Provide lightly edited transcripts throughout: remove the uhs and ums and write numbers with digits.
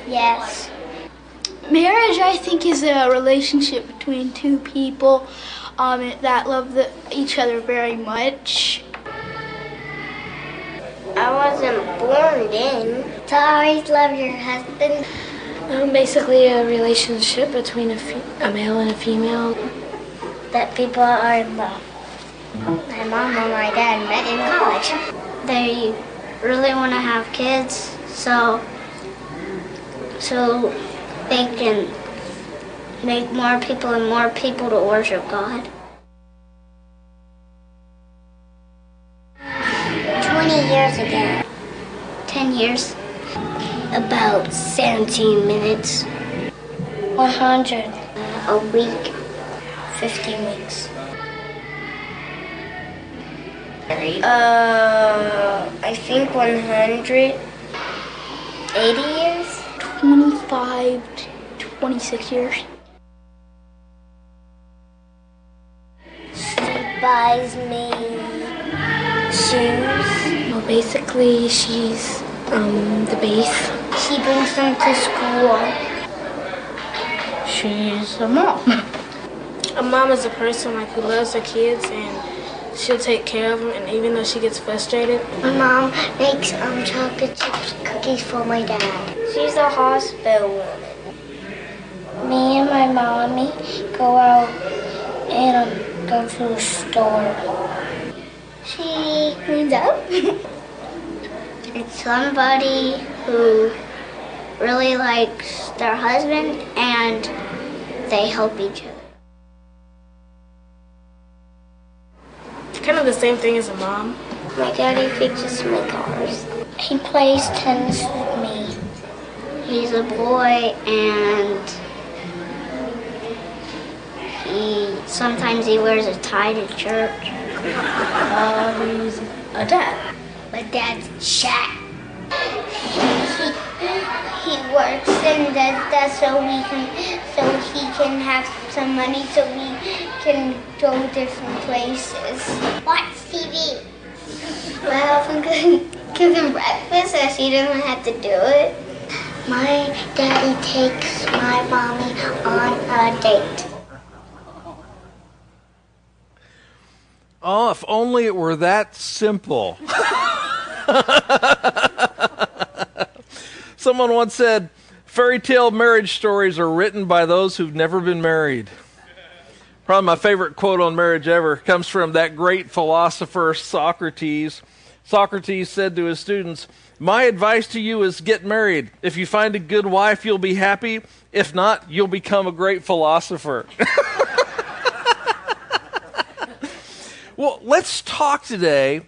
Yes. Marriage, I think, is a relationship between two people that love each other very much. I wasn't born then. To always love your husband. Basically a relationship between a male and a female. That people are in love. My mom and my dad met in college. They really want to have kids, so they can make more people to worship God. 20 years ago. 10 years. About 17 minutes. 100. A week. 15 weeks. I think 180 years. 25 to 26 years. She buys me shoes. Well, basically, she's the base. She brings them to school. She's a mom. A mom is a person who loves her kids and she'll take care of them. And even though she gets frustrated, My mom makes chocolate chip cookies for my dad. She's a hospital woman. Me and my mommy go out and go to the store. She cleans up. It's somebody who really likes their husband and they help each other. kind of the same thing as a mom. My daddy fixes my cars. He plays tennis with me. He's a boy and sometimes he wears a tie to church. He's a dad. My dad's shy. He works and does that so he can have some money so we can go different places. Watch TV. I help him give him breakfast so she doesn't have to do it. My daddy takes my mommy on a date. Oh, if only it were that simple. Someone once said, fairy tale marriage stories are written by those who've never been married. Probably my favorite quote on marriage ever comes from that great philosopher Socrates. Socrates said to his students, "My advice to you is get married. If you find a good wife, you'll be happy. If not, you'll become a great philosopher." Well, let's talk today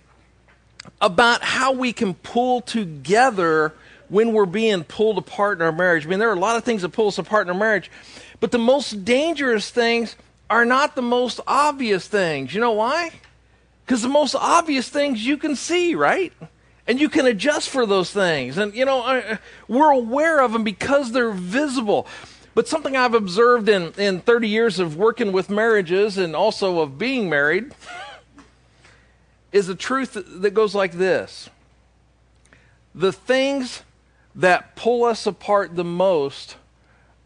about how we can pull together when we're being pulled apart in our marriage. I mean, there are a lot of things that pull us apart in our marriage, but the most dangerous things are not the most obvious things. You know why? Because the most obvious things you can see, right? And you can adjust for those things. And, we're aware of them because they're visible. But something I've observed in 30 years of working with marriages and also of being married is a truth that goes like this. The things that pull us apart the most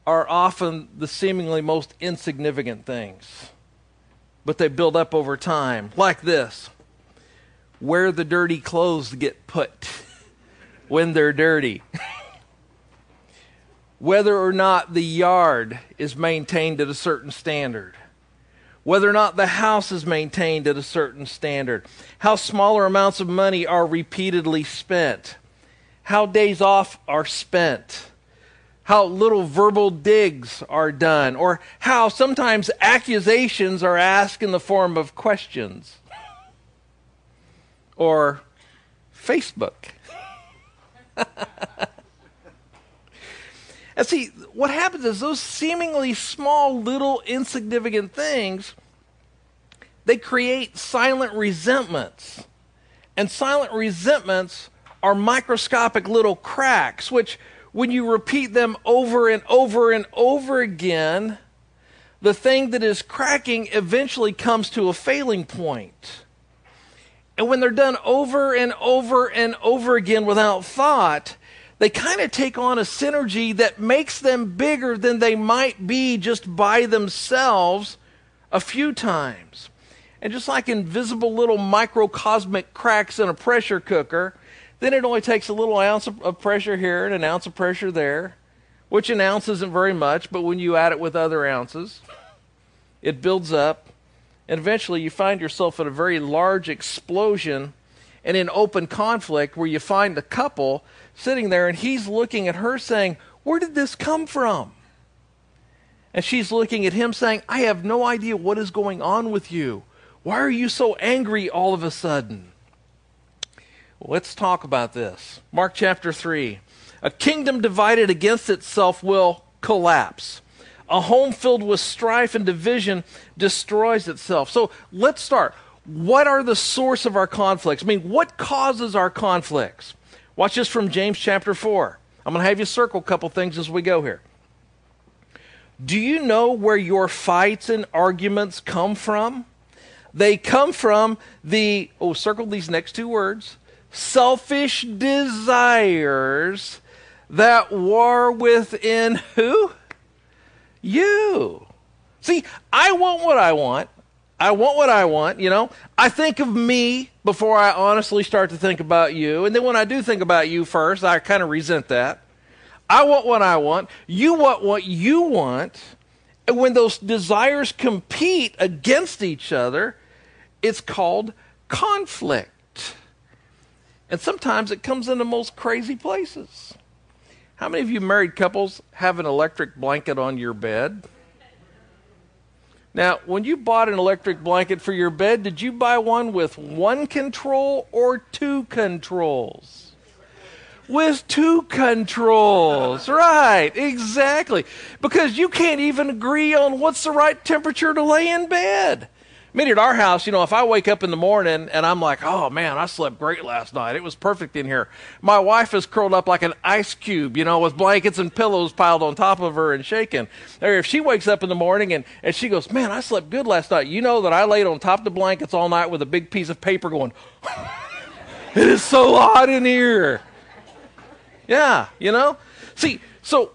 are often the seemingly most insignificant things. But they build up over time. Like this. Where the dirty clothes get put when they're dirty. Whether or not the yard is maintained at a certain standard. Whether or not the house is maintained at a certain standard. How smaller amounts of money are repeatedly spent. How days off are spent. How little verbal digs are done. Or how sometimes accusations are asked in the form of questions. Or Facebook. And see, what happens is those seemingly small, little, insignificant things, they create silent resentments. And silent resentments are microscopic little cracks, which when you repeat them over and over and over again, the thing that is cracking eventually comes to a failing point. And when they're done over and over and over again without thought, they kind of take on a synergy that makes them bigger than they might be just by themselves a few times. And just like invisible little microcosmic cracks in a pressure cooker, then it only takes a little ounce of pressure here and an ounce of pressure there, which an ounce isn't very much, but when you add it with other ounces, it builds up, and eventually you find yourself in a very large explosion and in open conflict where you find the couple sitting there and he's looking at her saying, "Where did this come from?" And she's looking at him saying, "I have no idea what is going on with you. Why are you so angry all of a sudden?" Well, let's talk about this. Mark chapter 3. A kingdom divided against itself will collapse. A home filled with strife and division destroys itself. So let's start. What are the source of our conflicts? I mean, what causes our conflicts? Watch this from James chapter 4. I'm going to have you circle a couple things as we go here. Do you know where your fights and arguments come from? They come from circle these next two words, selfish desires that war within who? You. See, I want what I want. I want what I want, you know. I think of me before I honestly start to think about you. And then when I do think about you first, I kind of resent that. I want what I want. You want what you want. And when those desires compete against each other, it's called conflict. And sometimes it comes in the most crazy places. How many of you married couples have an electric blanket on your bed? Now, when you bought an electric blanket for your bed, did you buy one with one control or two controls? With two controls, right, exactly. Because you can't even agree on what's the right temperature to lay in bed. I mean, at our house, you know, if I wake up in the morning and I'm like, "Oh man, I slept great last night. It was perfect in here." My wife is curled up like an ice cube, you know, with blankets and pillows piled on top of her and shaking. Or if she wakes up in the morning and she goes, "Man, I slept good last night," you know that I laid on top of the blankets all night with a big piece of paper going, "It is so hot in here." Yeah, you know? See, so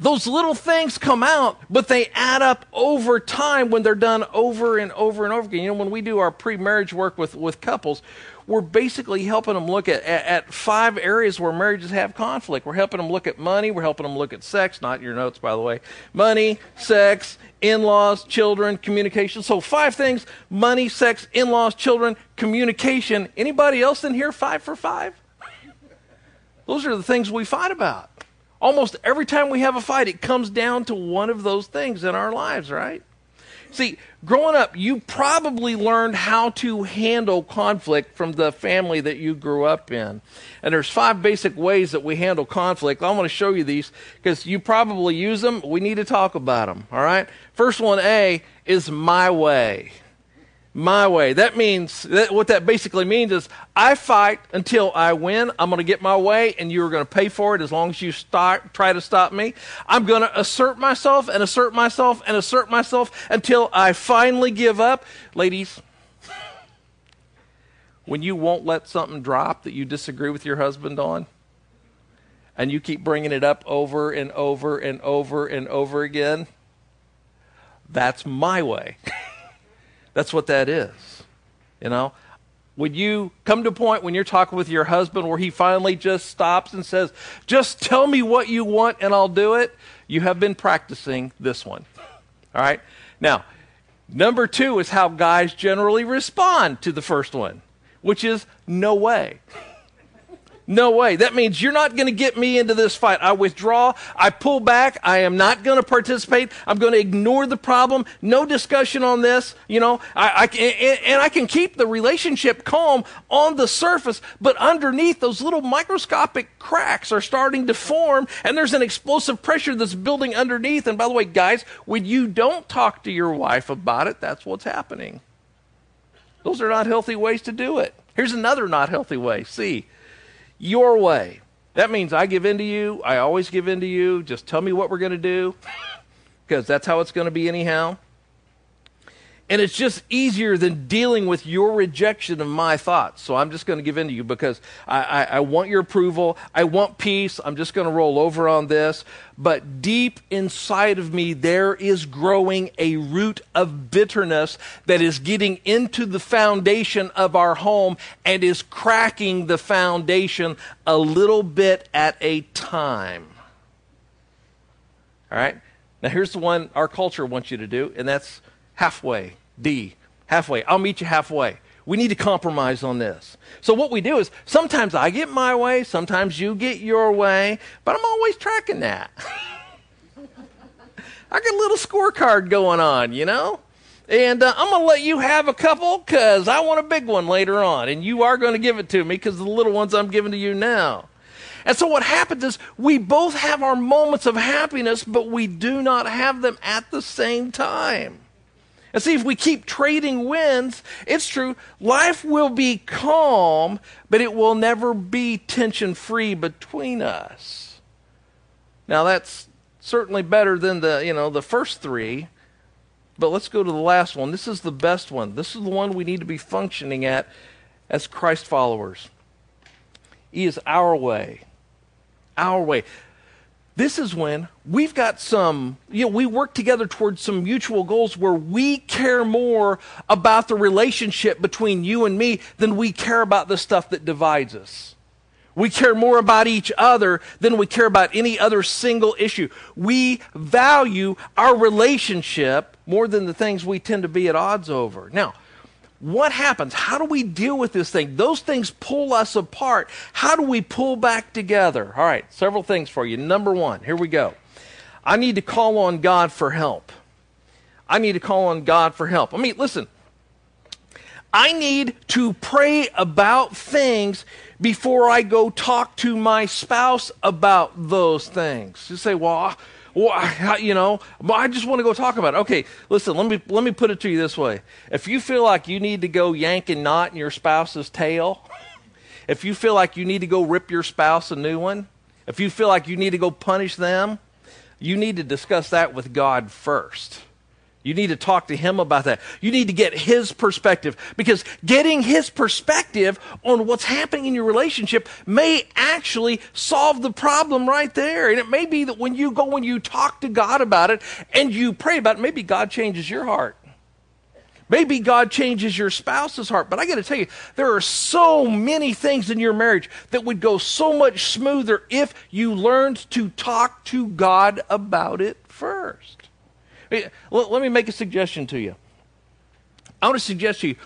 those little things come out, but they add up over time when they're done over and over and over again. You know, when we do our pre-marriage work with couples, we're basically helping them look at 5 areas where marriages have conflict. We're helping them look at money. We're helping them look at sex. Not in your notes, by the way. Money, sex, in-laws, children, communication. So 5 things: money, sex, in-laws, children, communication. Anybody else in here 5 for 5? Those are the things we fight about. Almost every time we have a fight, it comes down to one of those things in our lives, right? See, growing up, you probably learned how to handle conflict from the family that you grew up in. And there's 5 basic ways that we handle conflict. I want to show you these because you probably use them. We need to talk about them, all right? First one, A, is my way. My way. That means, what that basically means is I fight until I win. I'm going to get my way, and you're going to pay for it as long as you try to stop me. I'm going to assert myself and assert myself and assert myself until I finally give up. Ladies, when you won't let something drop that you disagree with your husband on, and you keep bringing it up over and over and over and over again, that's my way. That's what that is, you know. When you come to a point when you're talking with your husband where he finally just stops and says, "Just tell me what you want and I'll do it," you have been practicing this one, all right? Now, number 2 is how guys generally respond to the first one, which is no way. No way. That means you're not going to get me into this fight. I withdraw. I pull back. I am not going to participate. I'm going to ignore the problem. No discussion on this. You know, I can keep the relationship calm on the surface, but underneath those little microscopic cracks are starting to form, and there's an explosive pressure that's building underneath. And by the way, guys, when you don't talk to your wife about it, that's what's happening. Those are not healthy ways to do it. Here's another not healthy way. C, your way. That means I give in to you. I always give in to you. Just tell me what we're going to do because that's how it's going to be anyhow. And it's just easier than dealing with your rejection of my thoughts. So I'm just going to give in to you because I want your approval. I want peace. I'm just going to roll over on this. But deep inside of me, there is growing a root of bitterness that is getting into the foundation of our home and is cracking the foundation a little bit at a time. All right? Now here's the one our culture wants you to do, and that's halfway. Halfway. I'll meet you halfway. We need to compromise on this. So what we do is sometimes I get my way, sometimes you get your way, but I'm always tracking that. I got a little scorecard going on, you know? And I'm going to let you have a couple because I want a big one later on, and you are going to give it to me because of the little ones I'm giving to you now. And so what happens is we both have our moments of happiness, but we do not have them at the same time. And see, if we keep trading wins, it's true, life will be calm, but it will never be tension-free between us. Now, that's certainly better than the first three, but let's go to the last one. This is the best one. This is the one we need to be functioning at as Christ followers. He is our way. Our way. This is when we've got we work together towards some mutual goals where we care more about the relationship between you and me than we care about the stuff that divides us. We care more about each other than we care about any other single issue. We value our relationship more than the things we tend to be at odds over. Now, what happens? How do we deal with this thing? Those things pull us apart. How do we pull back together? All right, several things for you. Number one, here we go. I need to call on God for help. I need to call on God for help. I mean, listen, I need to pray about things before I go talk to my spouse about those things. You say, well, I just want to go talk about it. Okay, listen, let me put it to you this way. If you feel like you need to go yank and knot in your spouse's tail, if you feel like you need to go rip your spouse a new one, if you feel like you need to go punish them, you need to discuss that with God first. You need to talk to him about that. You need to get his perspective, because getting his perspective on what's happening in your relationship may actually solve the problem right there. And it may be that when you talk to God about it and you pray about it, maybe God changes your heart. Maybe God changes your spouse's heart. But I got to tell you, there are so many things in your marriage that would go so much smoother if you learned to talk to God about it first. Let me make a suggestion to you. I want to suggest to you,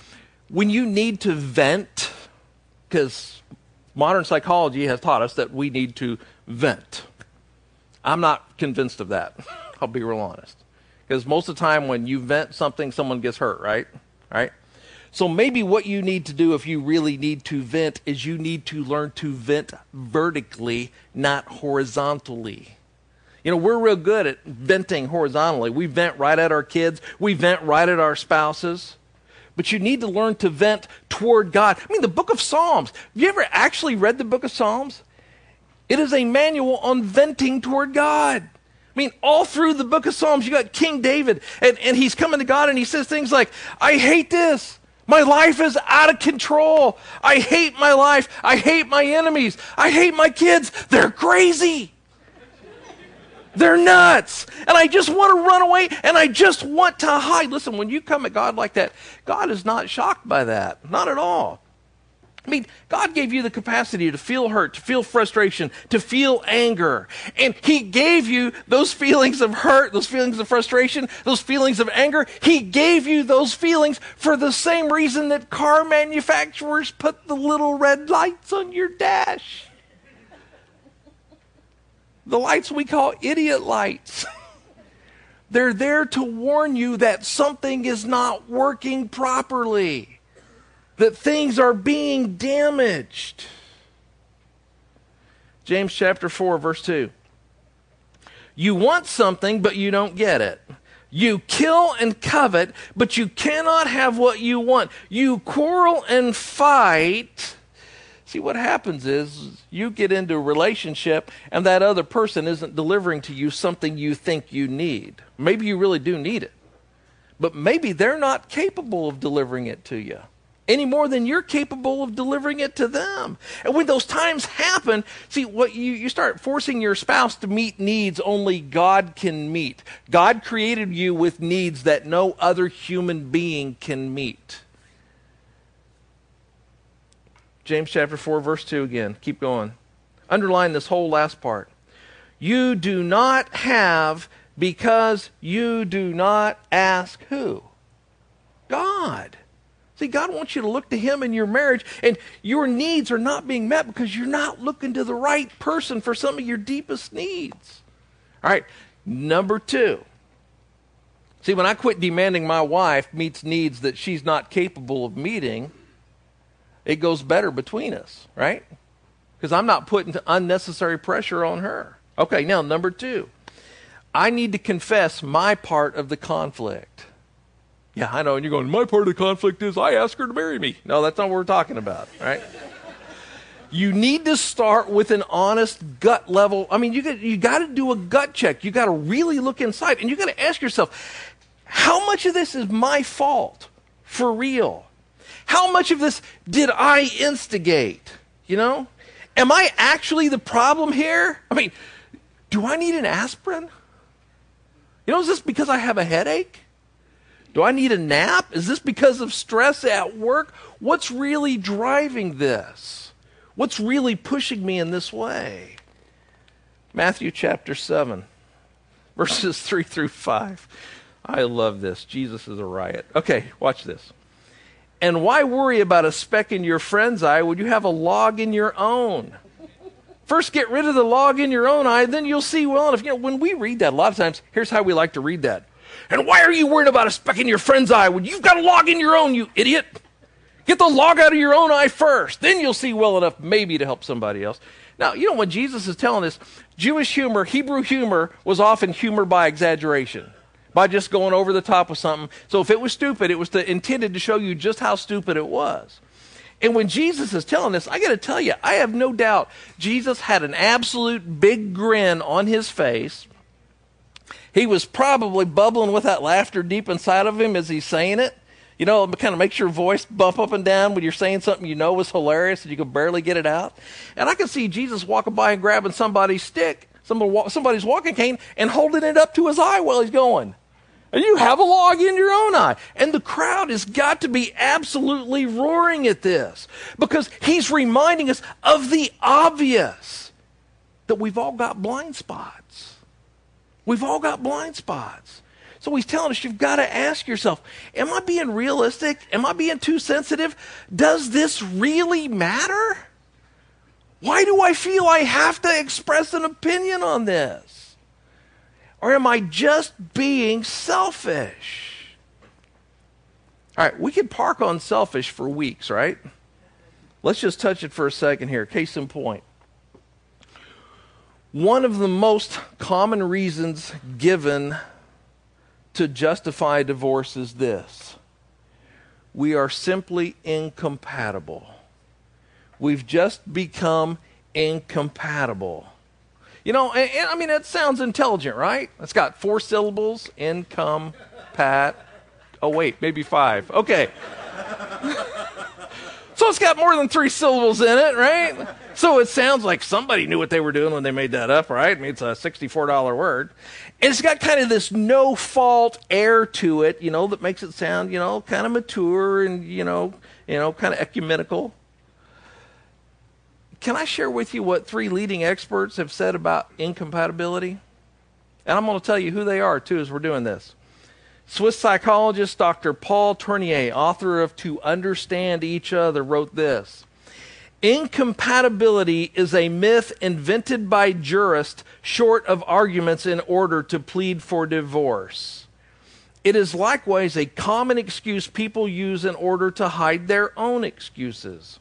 when you need to vent, because modern psychology has taught us that we need to vent. I'm not convinced of that. I'll be real honest. Because most of the time when you vent something, someone gets hurt, right? Right? So maybe what you need to do if you really need to vent is you need to learn to vent vertically, not horizontally. You know, we're real good at venting horizontally. We vent right at our kids. We vent right at our spouses. But you need to learn to vent toward God. I mean, the book of Psalms. Have you ever actually read the book of Psalms? It is a manual on venting toward God. I mean, all through the book of Psalms, you got King David, and he's coming to God, and he says things like, I hate this. My life is out of control. I hate my life. I hate my enemies. I hate my kids. They're crazy. They're nuts. And I just want to run away, and I just want to hide. Listen, when you come at God like that, God is not shocked by that. Not at all. I mean, God gave you the capacity to feel hurt, to feel frustration, to feel anger. And he gave you those feelings of hurt, those feelings of frustration, those feelings of anger. He gave you those feelings for the same reason that car manufacturers put the little red lights on your dash. The lights we call idiot lights. They're there to warn you that something is not working properly, that things are being damaged. James chapter 4, verse 2. You want something, but you don't get it. You kill and covet, but you cannot have what you want. You quarrel and fight. See, what happens is you get into a relationship and that other person isn't delivering to you something you think you need. Maybe you really do need it. but maybe they're not capable of delivering it to you any more than you're capable of delivering it to them. And when those times happen, see, what you start forcing your spouse to meet needs only God can meet. God created you with needs that no other human being can meet. James chapter 4, verse 2 again. Keep going. Underline this whole last part. You do not have because you do not ask who? God. See, God wants you to look to Him in your marriage, and your needs are not being met because you're not looking to the right person for some of your deepest needs. All right, number 2. See, when I quit demanding my wife meets needs that she's not capable of meeting, it goes better between us, right? Because I'm not putting unnecessary pressure on her. Okay, now number 2. I need to confess my part of the conflict. Yeah, I know, and you're going, my part of the conflict is I asked her to marry me. No, that's not what we're talking about, right? You need to start with an honest gut level. I mean, you got to do a gut check. You got to really look inside, and you got to ask yourself, how much of this is my fault for real? How much of this did I instigate? You know? Am I actually the problem here? I mean, do I need an aspirin? You know, is this because I have a headache? Do I need a nap? Is this because of stress at work? What's really driving this? What's really pushing me in this way? Matthew chapter 7, verses 3 through 5. I love this. Jesus is a riot. Okay, watch this. And why worry about a speck in your friend's eye when you have a log in your own? First, get rid of the log in your own eye, then you'll see well enough. You know, when we read that, a lot of times, here's how we like to read that. And why are you worried about a speck in your friend's eye when you've got a log in your own, you idiot? Get the log out of your own eye first. Then you'll see well enough maybe to help somebody else. Now, you know, when Jesus is telling this, Jewish humor, Hebrew humor, was often humor by exaggeration, by just going over the top with something. So if it was stupid, it was intended to show you just how stupid it was. And when Jesus is telling this, I got to tell you, I have no doubt Jesus had an absolute big grin on his face. He was probably bubbling with that laughter deep inside of him as he's saying it. You know, it kind of makes your voice bump up and down when you're saying something you know is hilarious and you can barely get it out. And I can see Jesus walking by and grabbing somebody's stick, somebody's walking cane, and holding it up to his eye while he's going. And you have a log in your own eye. And the crowd has got to be absolutely roaring at this because he's reminding us of the obvious, that we've all got blind spots. We've all got blind spots. So he's telling us you've got to ask yourself, am I being realistic? Am I being too sensitive? Does this really matter? Why do I feel I have to express an opinion on this? Or am I just being selfish? All right, we could park on selfish for weeks, right? Let's just touch it for a second here. Case in point. One of the most common reasons given to justify divorce is this. We are simply incompatible. We've just become incompatible. You know, and I mean, that sounds intelligent, right? It's got 4 syllables, oh wait, maybe 5. Okay. So it's got more than 3 syllables in it, right? So it sounds like somebody knew what they were doing when they made that up, right? I mean, it's a $64 word. And it's got kind of this no-fault air to it, you know, that makes it sound, you know, kind of mature and, you know, kind of ecumenical. Can I share with you what 3 leading experts have said about incompatibility? And I'm going to tell you who they are, too, as we're doing this. Swiss psychologist Dr. Paul Tournier, author of To Understand Each Other, wrote this. Incompatibility is a myth invented by jurists short of arguments in order to plead for divorce. It is likewise a common excuse people use in order to hide their own excuses.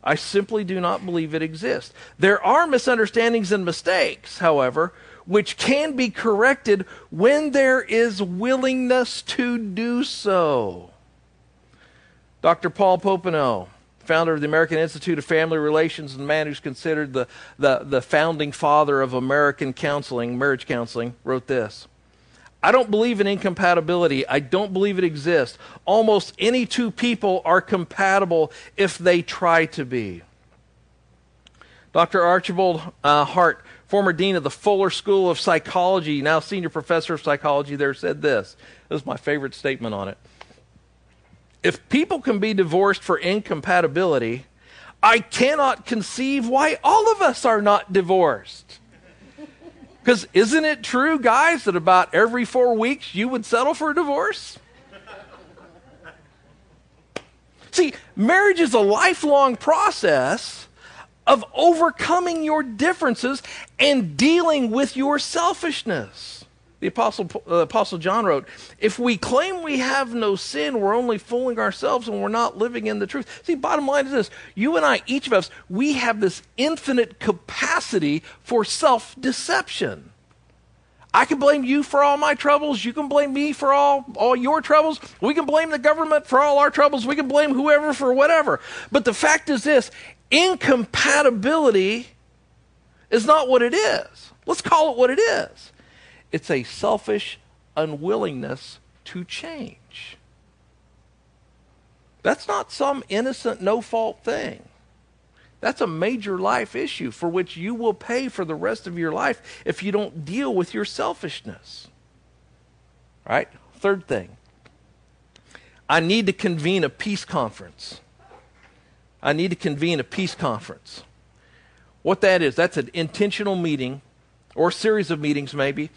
I simply do not believe it exists. There are misunderstandings and mistakes, however, which can be corrected when there is willingness to do so. Dr. Paul Popenoe, founder of the American Institute of Family Relations and man who's considered the founding father of American counseling, marriage counseling, wrote this. I don't believe in incompatibility. I don't believe it exists. Almost any two people are compatible if they try to be. Dr. Archibald Hart, former dean of the Fuller School of Psychology, now senior professor of psychology there, said this. This is my favorite statement on it. If people can be divorced for incompatibility, I cannot conceive why all of us are not divorced. Because isn't it true, guys, that about every 4 weeks you would settle for a divorce? See, marriage is a lifelong process of overcoming your differences and dealing with your selfishness. The Apostle John wrote, if we claim we have no sin, we're only fooling ourselves and we're not living in the truth. See, bottom line is this. You and I, each of us, we have this infinite capacity for self-deception. I can blame you for all my troubles. You can blame me for all your troubles. We can blame the government for all our troubles. We can blame whoever for whatever. But the fact is this, incompatibility is not what it is. Let's call it what it is. It's a selfish unwillingness to change. That's not some innocent, no-fault thing. That's a major life issue for which you will pay for the rest of your life if you don't deal with your selfishness. All right? Third thing. I need to convene a peace conference. I need to convene a peace conference. What that is, that's an intentional meeting or series of meetings maybe,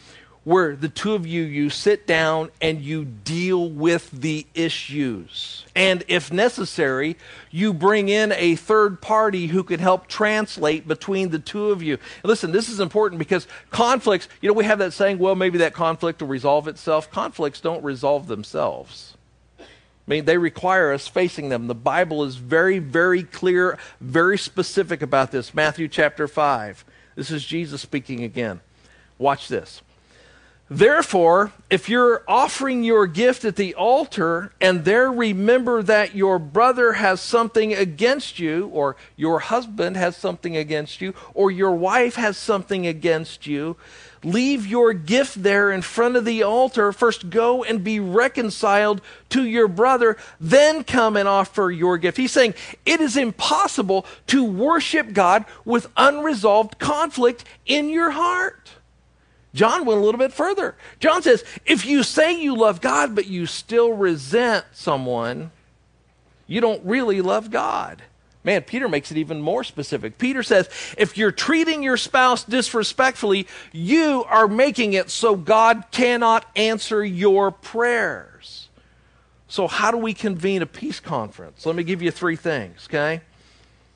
where the two of you sit down and you deal with the issues. And if necessary, you bring in a third party who can help translate between the two of you. Listen, this is important because conflicts, we have that saying, well, maybe that conflict will resolve itself. Conflicts don't resolve themselves. I mean, they require us facing them. The Bible is very, very clear, very specific about this. Matthew chapter 5. This is Jesus speaking again. Watch this. Therefore, if you're offering your gift at the altar and there remember that your brother has something against you, or your husband has something against you, or your wife has something against you, leave your gift there in front of the altar. First go and be reconciled to your brother, then come and offer your gift. He's saying it is impossible to worship God with unresolved conflict in your heart. John went a little bit further. John says, if you say you love God, but you still resent someone, you don't really love God. Man, Peter makes it even more specific. Peter says, if you're treating your spouse disrespectfully, you are making it so God cannot answer your prayers. So how do we convene a peace conference? Let me give you 3 things, okay?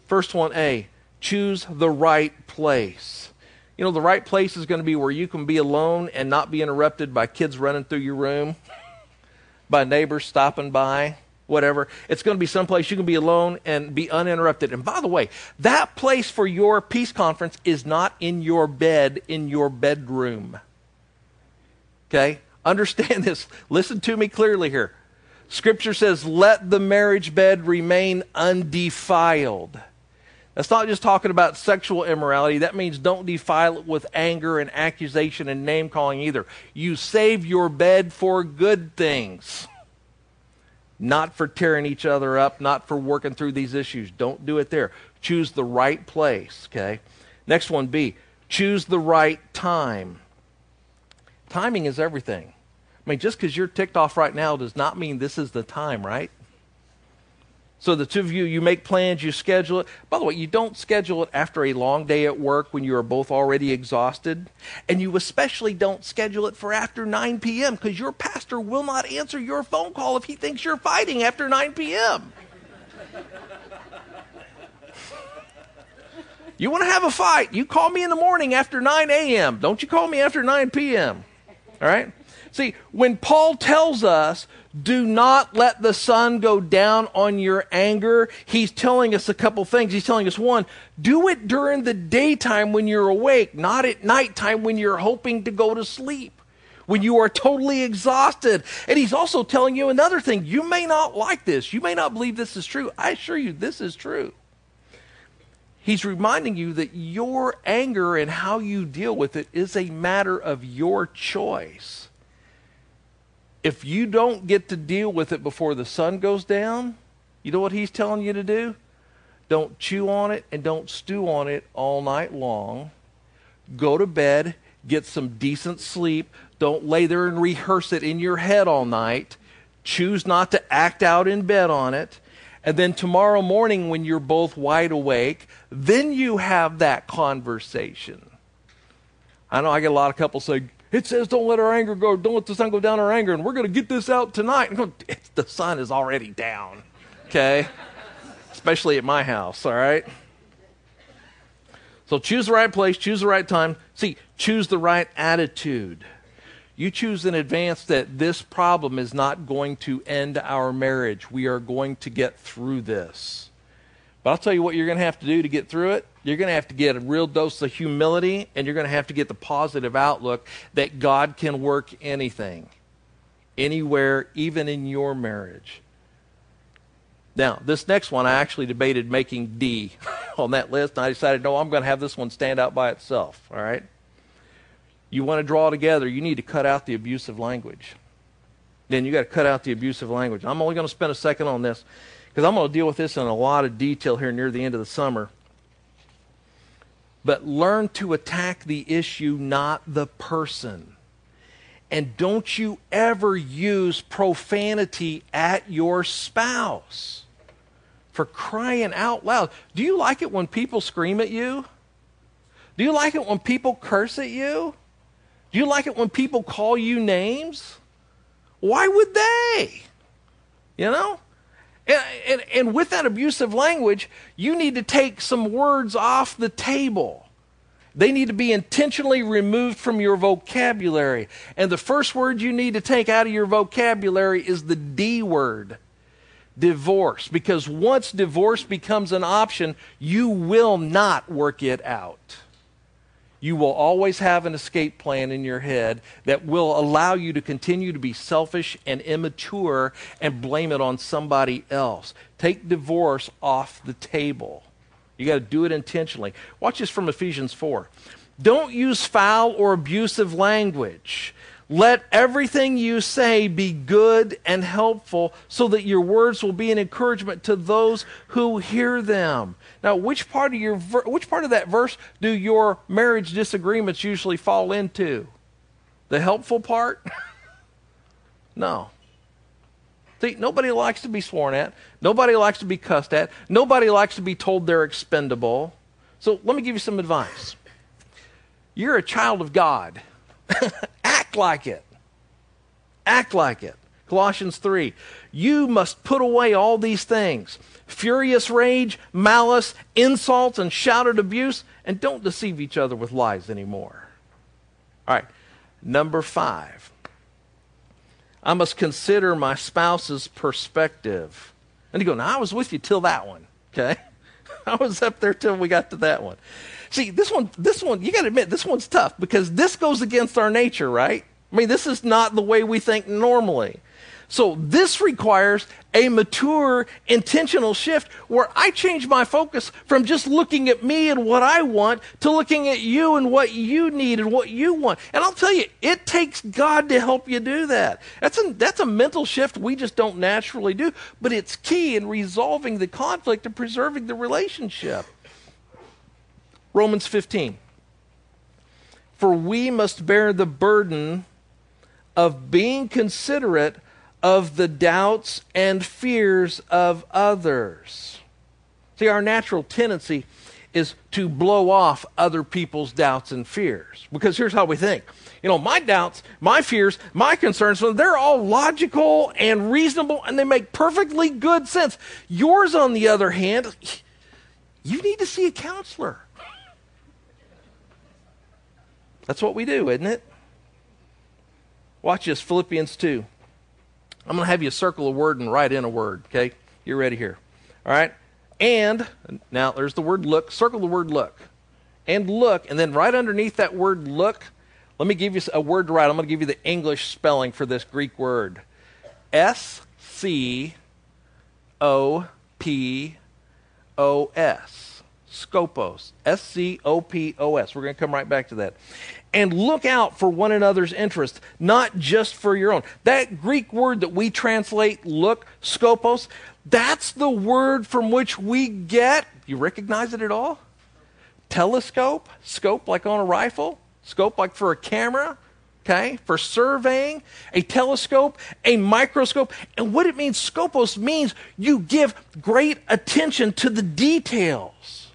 First one, A, choose the right place. The right place is going to be where you can be alone and not be interrupted by kids running through your room, by neighbors stopping by, whatever. It's going to be someplace you can be alone and be uninterrupted. And by the way, that place for your peace conference is not in your bed, in your bedroom. Okay? Understand this. Listen to me clearly here. Scripture says, let the marriage bed remain undefiled. That's not just talking about sexual immorality. That means don't defile it with anger and accusation and name-calling either. You save your bed for good things, not for tearing each other up, not for working through these issues. Don't do it there. Choose the right place, okay? Next one, B, choose the right time. Timing is everything. I mean, just because you're ticked off right now does not mean this is the time, right? So the two of you make plans, you schedule it. By the way, you don't schedule it after a long day at work when you are both already exhausted. And you especially don't schedule it for after 9 p.m. because your pastor will not answer your phone call if he thinks you're fighting after 9 p.m. You want to have a fight, you call me in the morning after 9 a.m. Don't you call me after 9 p.m. All right? See, when Paul tells us, do not let the sun go down on your anger, he's telling us a couple things. He's telling us, one, do it during the daytime when you're awake, not at nighttime when you're hoping to go to sleep, when you are totally exhausted. And he's also telling you another thing. You may not like this. You may not believe this is true. I assure you this is true. He's reminding you that your anger and how you deal with it is a matter of your choice. If you don't get to deal with it before the sun goes down, you know what he's telling you to do? Don't chew on it and don't stew on it all night long. Go to bed, get some decent sleep. Don't lay there and rehearse it in your head all night. Choose not to act out in bed on it. And then tomorrow morning when you're both wide awake, then you have that conversation. I know I get a lot of couples say, it says don't let our anger go, don't let the sun go down our anger, and we're going to get this out tonight. The sun is already down, okay? Especially at my house, all right? So choose the right place, choose the right time. See, choose the right attitude. You choose in advance that this problem is not going to end our marriage. We are going to get through this. But I'll tell you what you're going to have to do to get through it. You're going to have to get a real dose of humility, and you're going to have to get the positive outlook that God can work anything, anywhere, even in your marriage. Now, this next one, I actually debated making D on that list, and I decided, no, I'm going to have this one stand out by itself, all right? You want to draw together, you need to cut out the abusive language. Then you got to cut out the abusive language. I'm only going to spend a second on this because I'm going to deal with this in a lot of detail here near the end of the summer. But learn to attack the issue, not the person. And don't you ever use profanity at your spouse. For crying out loud. Do you like it when people scream at you? Do you like it when people curse at you? Do you like it when people call you names? Why would they? You know? And with that abusive language, you need to take some words off the table. They need to be intentionally removed from your vocabulary. And the first word you need to take out of your vocabulary is the D word, divorce. Because once divorce becomes an option, you will not work it out. You will always have an escape plan in your head that will allow you to continue to be selfish and immature and blame it on somebody else. Take divorce off the table. You got to do it intentionally. Watch this from Ephesians 4. Don't use foul or abusive language. Let everything you say be good and helpful so that your words will be an encouragement to those who hear them. Now, which part of that verse do your marriage disagreements usually fall into? The helpful part? No. See, nobody likes to be sworn at. Nobody likes to be cussed at. Nobody likes to be told they're expendable. So let me give you some advice. You're a child of God. Act like it. Act like it. Colossians 3. You must put away all these things. Furious rage, malice, insults, and shouted abuse. And don't deceive each other with lies anymore. All right. Number 5. I must consider my spouse's perspective. And you go, now I was with you till that one. Okay? I was up there till we got to that one. See, this one, you got to admit, this one's tough because this goes against our nature, right? I mean, this is not the way we think normally. So this requires a mature, intentional shift where I change my focus from just looking at me and what I want to looking at you and what you need and what you want. And I'll tell you, it takes God to help you do that. That's a mental shift we just don't naturally do, but it's key in resolving the conflict and preserving the relationship. Romans 15. For we must bear the burden of being considerate of the doubts and fears of others. See, our natural tendency is to blow off other people's doubts and fears. Because here's how we think. You know, my doubts, my fears, my concerns, they're all logical and reasonable, and they make perfectly good sense. Yours, on the other hand, you need to see a counselor. That's what we do, isn't it? Watch this, Philippians 2. I'm going to have you circle a word and write in a word, okay? You're ready here. All right? And, now there's the word look. Circle the word look. And look, and then right underneath that word look, let me give you a word to write. I'm going to give you the English spelling for this Greek word. S-C-O-P-O-S. Scopos. S-C-O-P-O-S. We're going to come right back to that. And look out for one another's interest, not just for your own. That Greek word that we translate look, scopos, that's the word from which we get, you recognize it at all? Telescope, scope like on a rifle, scope like for a camera, okay, for surveying, a telescope, a microscope. And what it means, scopos, means you give great attention to the details.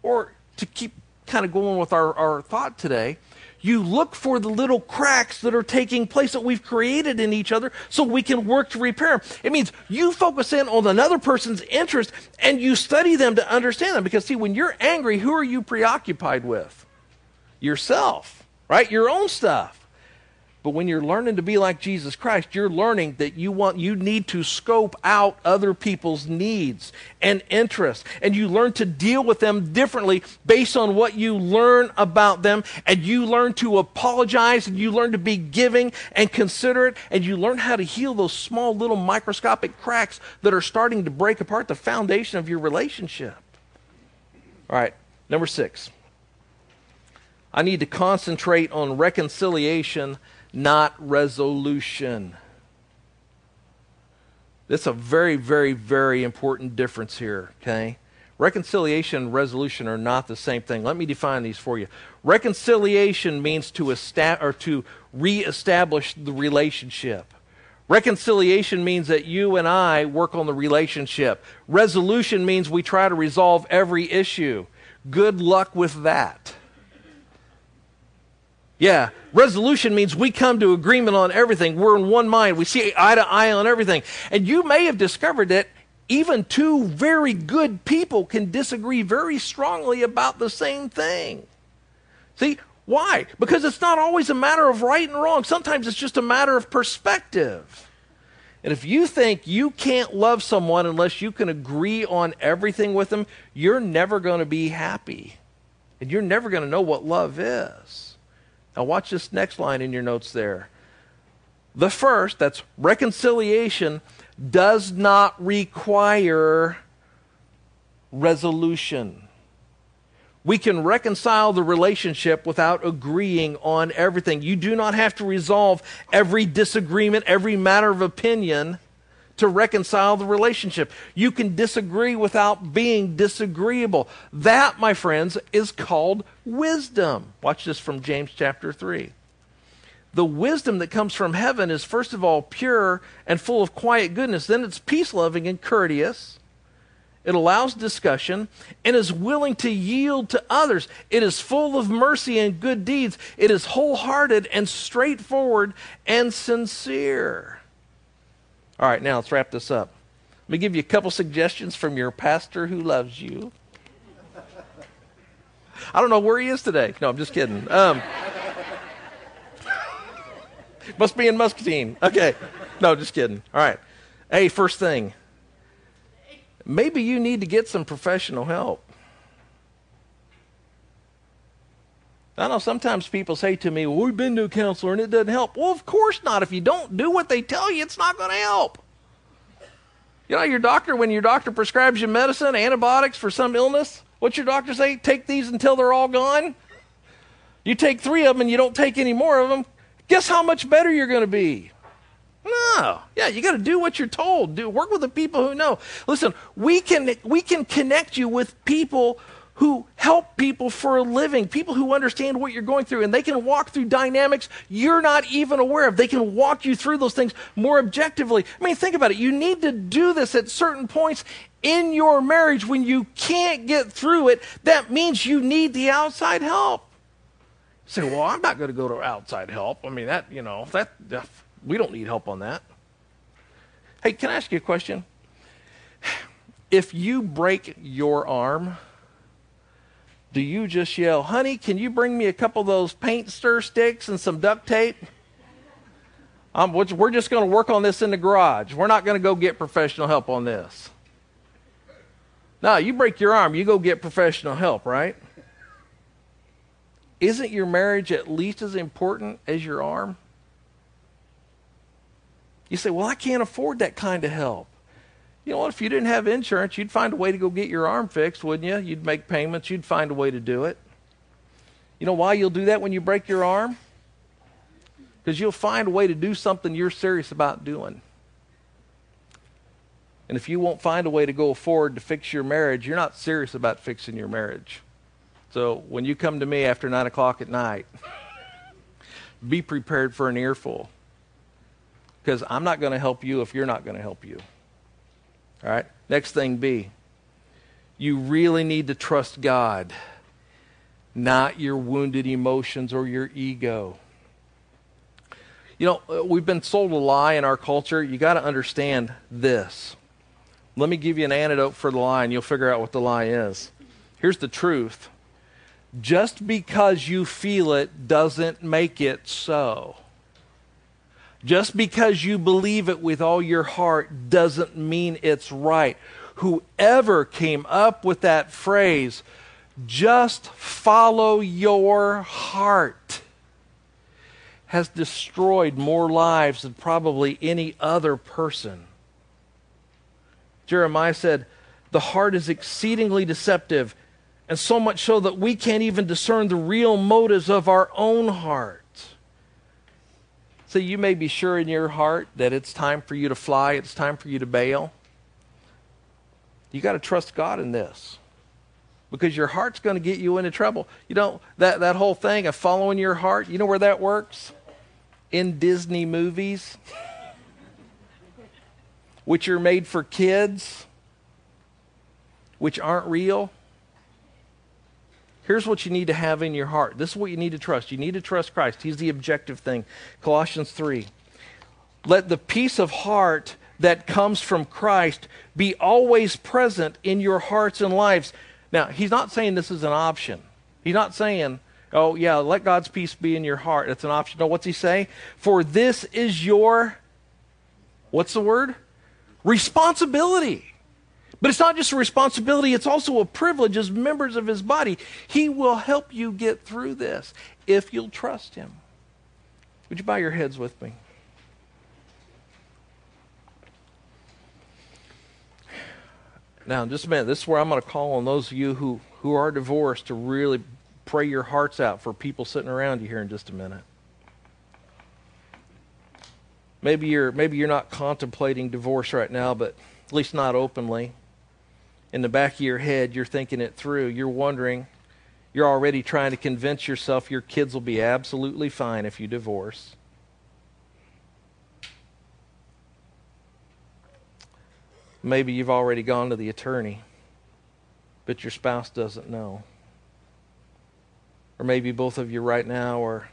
Or to keep kind of going with our thought today, you look for the little cracks that are taking place that we've created in each other so we can work to repair them. It means you focus in on another person's interest and you study them to understand them. Because see, when you're angry, who are you preoccupied with? Yourself, right? Your own stuff. But when you're learning to be like Jesus Christ, you're learning that you need to scope out other people's needs and interests. And you learn to deal with them differently based on what you learn about them. And you learn to apologize, and you learn to be giving and considerate. And you learn how to heal those small little microscopic cracks that are starting to break apart the foundation of your relationship. All right, number 6. I need to concentrate on reconciliation, not resolution. That's a very, very, very important difference here, okay? Reconciliation and resolution are not the same thing. Let me define these for you. Reconciliation means to reestablish the relationship. Reconciliation means that you and I work on the relationship. Resolution means we try to resolve every issue. Good luck with that. Yeah, resolution means we come to agreement on everything. We're in one mind. We see eye to eye on everything. And you may have discovered that even two very good people can disagree very strongly about the same thing. See, why? Because it's not always a matter of right and wrong. Sometimes it's just a matter of perspective. And if you think you can't love someone unless you can agree on everything with them, you're never going to be happy. And you're never going to know what love is. Now watch this next line in your notes there. The first, that's reconciliation, does not require resolution. We can reconcile the relationship without agreeing on everything. You do not have to resolve every disagreement, every matter of opinion to reconcile the relationship. You can disagree without being disagreeable. That, my friends, is called wisdom. Watch this from James chapter 3. The wisdom that comes from heaven is first of all pure and full of quiet goodness. Then it's peace-loving and courteous. It allows discussion and is willing to yield to others. It is full of mercy and good deeds. It is wholehearted and straightforward and sincere. All right, now let's wrap this up. Let me give you a couple suggestions from your pastor who loves you. I don't know where he is today. No, I'm just kidding. Must be in Muscatine. Okay. No, just kidding. All right. Hey, first thing. Maybe you need to get some professional help. I know sometimes people say to me, well, we've been to a counselor and it doesn't help. Well, of course not. If you don't do what they tell you, it's not going to help. You know, when your doctor prescribes you medicine, antibiotics for some illness, what's your doctor say? Take these until they're all gone. You take 3 of them and you don't take any more of them. Guess how much better you're going to be? No. Yeah, you got to do what you're told. Work with the people who know. Listen, we can connect you with people who help people for a living, people who understand what you're going through, and they can walk through dynamics you're not even aware of. They can walk you through those things more objectively. I mean, think about it. You need to do this at certain points in your marriage. When you can't get through it, that means you need the outside help. You say, well, I'm not going to go to outside help. I mean, we don't need help on that. Hey, can I ask you a question? If you break your arm, do you just yell, honey, can you bring me a couple of those paint stir sticks and some duct tape? We're just going to work on this in the garage. We're not going to go get professional help on this. No, you break your arm, you go get professional help, right? Isn't your marriage at least as important as your arm? You say, well, I can't afford that kind of help. You know what? If you didn't have insurance, you'd find a way to go get your arm fixed, wouldn't you? You'd make payments. You'd find a way to do it. You know why you'll do that when you break your arm? Because you'll find a way to do something you're serious about doing. And if you won't find a way to go forward to fix your marriage, you're not serious about fixing your marriage. So when you come to me after 9 o'clock at night, be prepared for an earful. Because I'm not going to help you if you're not going to help you. All right? Next thing, B. You really need to trust God, not your wounded emotions or your ego. You know, we've been sold a lie in our culture. You got to understand this. Let me give you an antidote for the lie, and you'll figure out what the lie is. Here's the truth. Just because you feel it doesn't make it so. Just because you believe it with all your heart doesn't mean it's right. Whoever came up with that phrase, just follow your heart, has destroyed more lives than probably any other person. Jeremiah said, the heart is exceedingly deceptive, and so much so that we can't even discern the real motives of our own heart. So you may be sure in your heart that it's time for you to fly, it's time for you to bail. You got to trust God in this, because your heart's going to get you into trouble. You know, that whole thing of following your heart, you know where that works? In Disney movies, which are made for kids, which aren't real. Here's what you need to have in your heart. This is what you need to trust. You need to trust Christ. He's the objective thing. Colossians 3. Let the peace of heart that comes from Christ be always present in your hearts and lives. Now, he's not saying this is an option. He's not saying, oh, yeah, let God's peace be in your heart. It's an option. No, what's he say? For this is your, what's the word? Responsibility. But it's not just a responsibility, it's also a privilege as members of his body. He will help you get through this if you'll trust him. Would you bow your heads with me? Now, in just a minute, this is where I'm going to call on those of you who are divorced to really pray your hearts out for people sitting around you here in just a minute. Maybe you're not contemplating divorce right now, but at least not openly. In the back of your head, you're thinking it through. You're wondering, you're already trying to convince yourself your kids will be absolutely fine if you divorce. Maybe you've already gone to the attorney, but your spouse doesn't know. Or maybe both of you right now are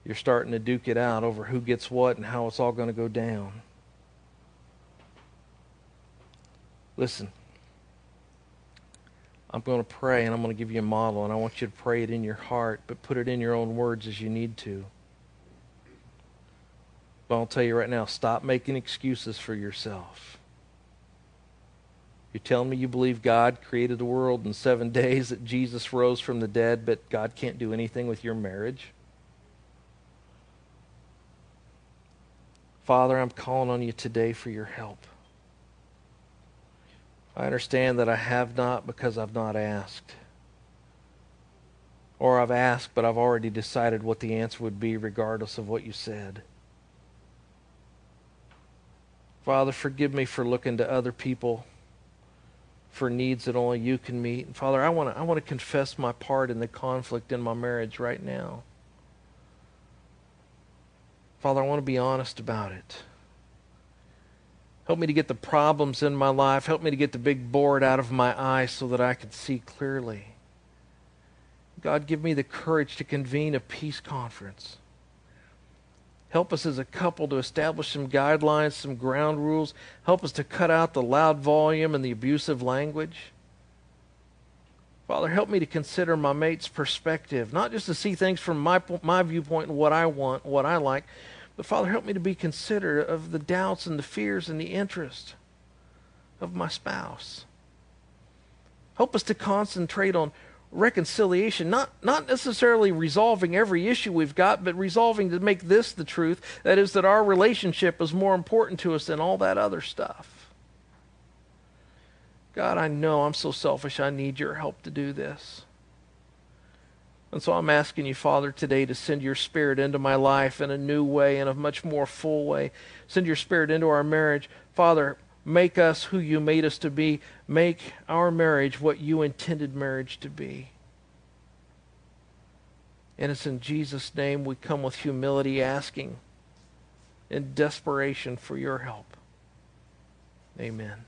you're starting to duke it out over who gets what and how it's all going to go down. Listen, I'm going to pray and I'm going to give you a model, and I want you to pray it in your heart, but put it in your own words as you need to. But I'll tell you right now, stop making excuses for yourself. You're telling me you believe God created the world in 7 days, that Jesus rose from the dead, but God can't do anything with your marriage? Father, I'm calling on you today for your help. I understand that I have not because I've not asked. Or I've asked, but I've already decided what the answer would be regardless of what you said. Father, forgive me for looking to other people for needs that only you can meet. And Father, I want to confess my part in the conflict in my marriage right now. Father, I want to be honest about it. Help me to get the problems in my life. Help me to get the big board out of my eyes so that I can see clearly. God, give me the courage to convene a peace conference. Help us as a couple to establish some guidelines, some ground rules. Help us to cut out the loud volume and the abusive language. Father, help me to consider my mate's perspective, not just to see things from my viewpoint and what I want, what I like, but Father, help me to be considerate of the doubts and the fears and the interest of my spouse. Help us to concentrate on reconciliation, not necessarily resolving every issue we've got, but resolving to make this the truth, that is, that our relationship is more important to us than all that other stuff. God, I know I'm so selfish. I need your help to do this. And so I'm asking you, Father, today to send your Spirit into my life in a new way, in a much more full way. Send your Spirit into our marriage. Father, make us who you made us to be. Make our marriage what you intended marriage to be. And it's in Jesus' name we come with humility, asking in desperation for your help. Amen.